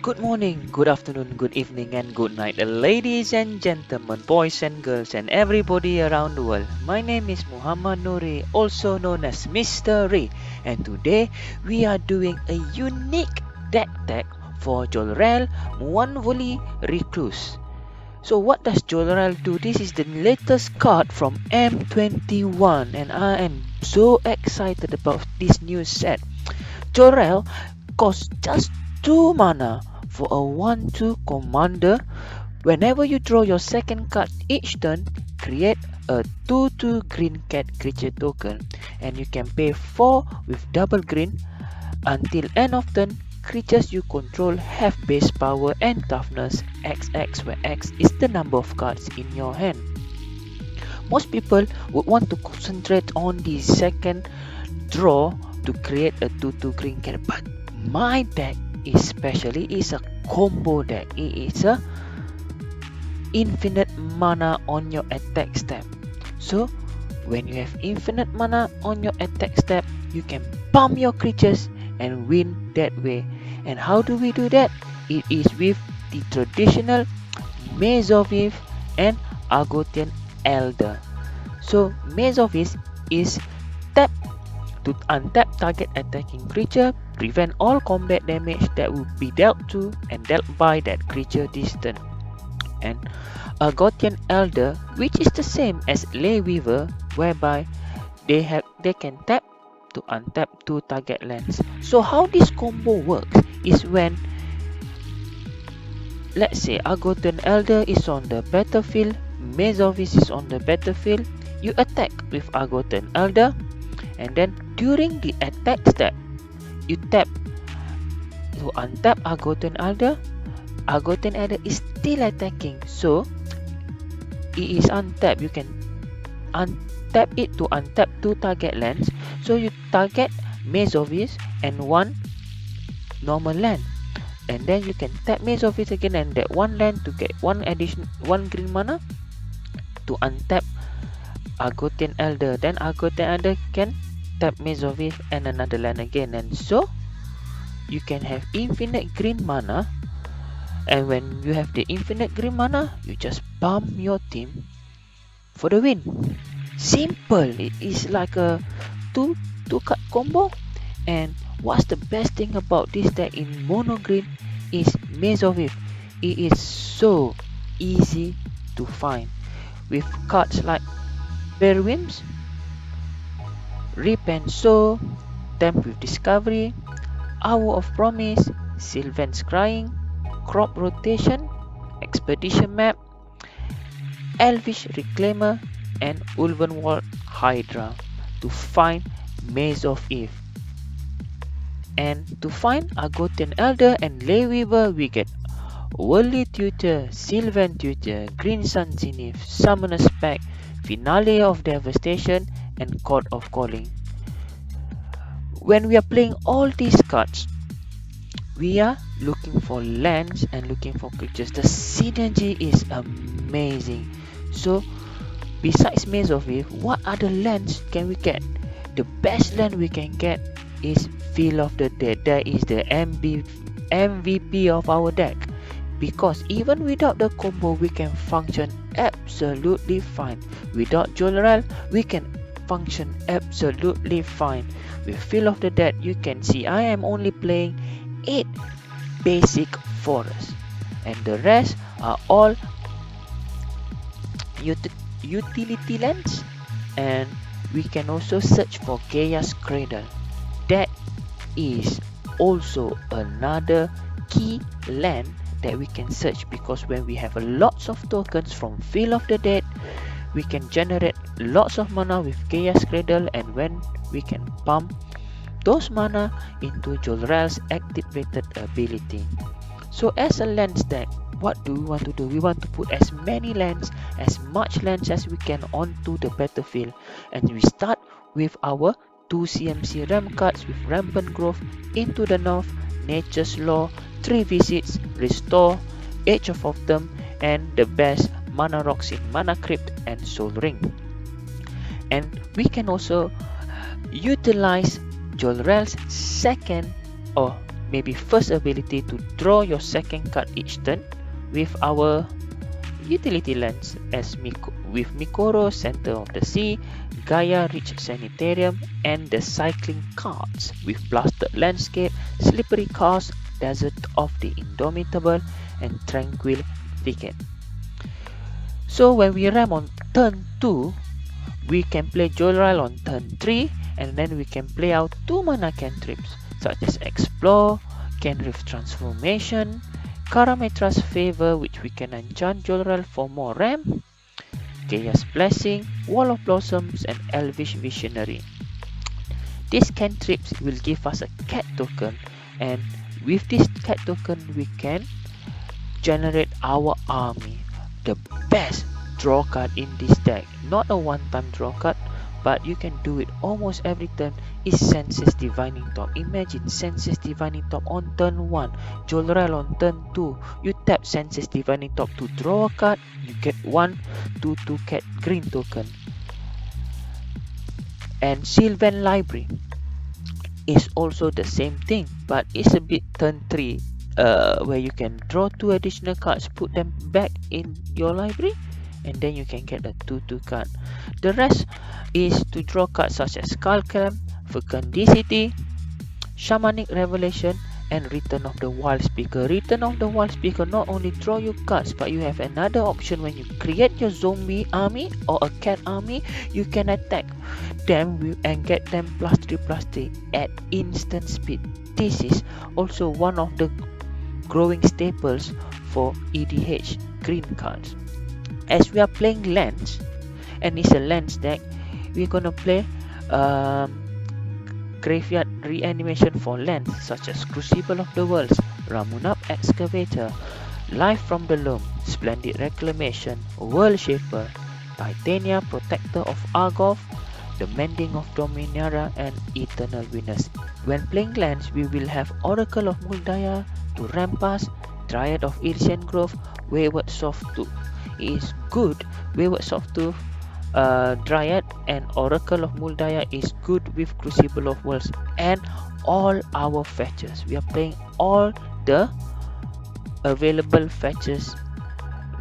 Good morning, good afternoon, good evening, and good night, ladies and gentlemen, boys and girls, and everybody around the world. My name is Muhammad Nouri, also known as Mr. Ray, and today we are doing a unique deck tag for Jolrael Mwonvuli Recluse. So what does Jolrael do? This is the latest card from M21, and I am so excited about this new set. Jolrael costs just 2 mana for a 1/2 commander. Whenever you draw your second card each turn, create a 2/2 green cat creature token, and you can pay 4 with double green. Until end of turn, creatures you control have base power and toughness XX, where X is the number of cards in your hand. Most people would want to concentrate on the second draw to create a 2/2 green cat, but my deck especially is a combo deck. It is a infinite mana on your attack step. So when you have infinite mana on your attack step, you can pump your creatures and win that way. And how do we do that? It is with the traditional Maze of Eve and Argothian Elder. So Maze of Eve is tap to untap target attacking creature, prevent all combat damage that will be dealt to and dealt by that creature this turn. And Argothian Elder, which is the same as Ley Weaver, whereby they can tap to untap 2 target lands. So how this combo works is when, let's say, Argothian Elder is on the battlefield, Maze of Eve is on the battlefield, you attack with Argothian Elder, and then during the attack step, you tap to untap Argothian Elder. Argothian Elder is still attacking, so it is untapped. You can untap it to untap 2 target lands. So you target Maze of Eve and 1 normal land, and then you can tap Maze of Eve again and that 1 land to get 1 green mana to untap Argothian Elder. Then Argothian Elder can tap Maze of Eve and another land again, and so you can have infinite green mana. And when you have the infinite green mana, you just pump your team for the win. Simple. It is like a two card combo. And what's the best thing about this deck in mono green is Maze of Eve. It is so easy to find with cards like Bear Whims, Rip and Sow, Tempt with Discovery, Hour of Promise, Sylvan's Crying, Crop Rotation, Expedition Map, Elvish Reclaimer, and Ulvenwald Hydra to find Maze of Eve. And to find Argothian Elder and Ley Weaver, we get Worldly Tutor, Sylvan Tutor, Green Sun Zenith, Summoner's Pact, Finale of Devastation, and Court of Calling. When we are playing all these cards, we are looking for lands and looking for creatures. The synergy is amazing. So besides Maze of Eve, what other lands can we get? The best land we can get is Field of the Dead. That is the MVP of our deck, because even without the combo we can function absolutely fine. Without Jolrael, we can function absolutely fine. With Field of the Dead, you can see I am only playing 8 basic forests, and the rest are all utility lands. And we can also search for Gaea's Cradle. That is also another key land that we can search, because when we have lots of tokens from Field of the Dead, we can generate lots of mana with Gaea's Cradle, and when we can pump those mana into Jolrael's activated ability. So as a lands deck, what do we want to do? We want to put as many lands, as much lands as we can onto the battlefield, and we start with our 2 CMC Ram cards with Rampant Growth, Into the North, Nature's Law, 3 Visits, Restore, Age of Autumn, and the best Mana Rocks in Mana Crypt and Soul Ring. And we can also utilize Jolrael's second, or maybe first ability to draw your second card each turn with our utility lands as with Mikoro, Center of the Sea, Gaea, Rich Sanitarium, and the cycling cards with Blasted Landscape, Slippery Coast, Desert of the Indomitable, and Tranquil Thicket. So when we ram on turn 2, we can play Jolrael on turn 3, and then we can play out 2 mana cantrips such as Explore, Cantrips Transformation, Karametra's Favor, which we can enchant Jolrael for more ram, Gaea's Blessing, Wall of Blossoms, and Elvish Visionary. These cantrips will give us a cat token, and with this cat token we can generate our army. The best draw card in this deck, not a one-time draw card, but you can do it almost every turn, is Senses Divining Top. Imagine Senses Divining Top on turn 1, Jolrael on turn 2. You tap Senses Divining Top to draw a card, you get 1 2/2 cat green token. And Sylvan Library is also the same thing, but it's a bit turn 3, where you can draw 2 additional cards, put them back in your library, and then you can get a 2/2 card. The rest is to draw cards such as Skullclamp, Fecundity, Shamanic Revelation, and Return of the Wild Speaker. Return of the Wild Speaker not only draw you cards, but you have another option. When you create your zombie army or a cat army, you can attack them and get them +3/+3 at instant speed. This is also one of the growing staples for EDH green cards. As we are playing lands, and it's a lands deck, we're gonna play Graveyard Reanimation for lands such as Crucible of the Worlds, Ramunap Excavator, Life from the Loam, Splendid Reclamation, World Shaper, Titania Protector of Argoth, The Mending of Dominaria, and Eternal Winners. When playing lands, we will have Oracle of Muldaya to ramp us, Dryad of Elysian Grove, Wayward Sawtooth. It is good. Wayward Sawtooth, Dryad, and Oracle of Muldaya is good with Crucible of Worlds and all our fetches. We are playing all the available fetches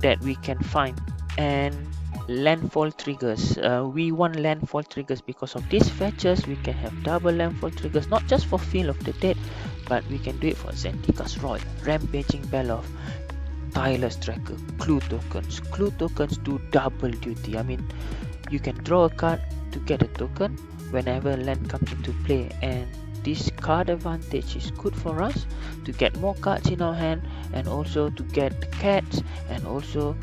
that we can find, and landfall triggers. We want landfall triggers because of these fetches. We can have double landfall triggers, not just for Field of the Dead, but we can do it for Zendika's Roil, Rampaging Beloff, Tireless Tracker, Clue tokens. Clue tokens do double duty. I mean, you can draw a card to get a token whenever land comes into play, and this card advantage is good for us to get more cards in our hand, and also to get cats, and also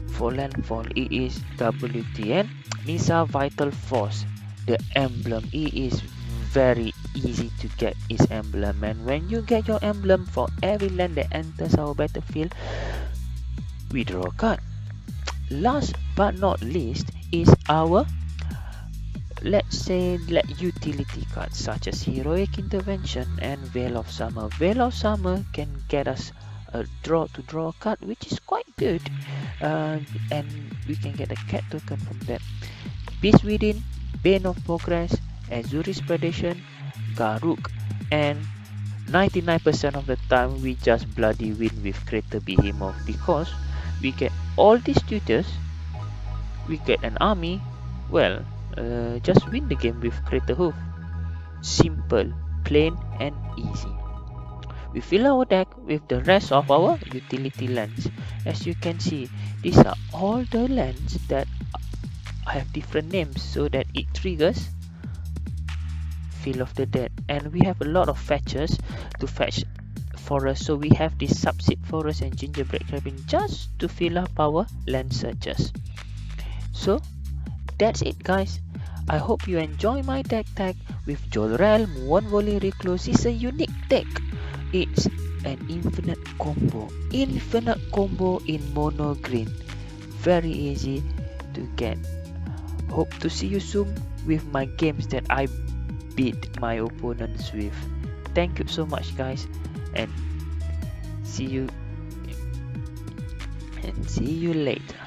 for landfall it is WT. And Nisa Vital Force, the emblem, it is very easy to get its emblem, and when you get your emblem, for every land that enters our battlefield, we draw a card. Last but not least is our, let's say, utility cards such as Heroic Intervention and Veil of Summer. Veil of Summer can get us a draw a card, which is quite good, and we can get a cat token from that. Beast Within, Bane of Progress, Azuri's Predation, Garruk, and 99% of the time we just bloody win with Craterhoof Behemoth, because we get all these tutors, we get an army. Well, just win the game with Craterhoof. Simple, plain and easy. We fill our deck with the rest of our utility lands. As you can see, these are all the lands that have different names so that it triggers Field of the Dead. And we have a lot of fetches to fetch forest, so we have this Subseed Forest and Gingerbread Cabin just to fill up our land searches. So that's it, guys. I hope you enjoy my deck tag with Jolrael, Mwonvuli, Recluse. It's a unique deck. It's an infinite combo in mono green. Very easy to get. Hope to see you soon with my games that I beat my opponents with. Thank you so much, guys, and see you later.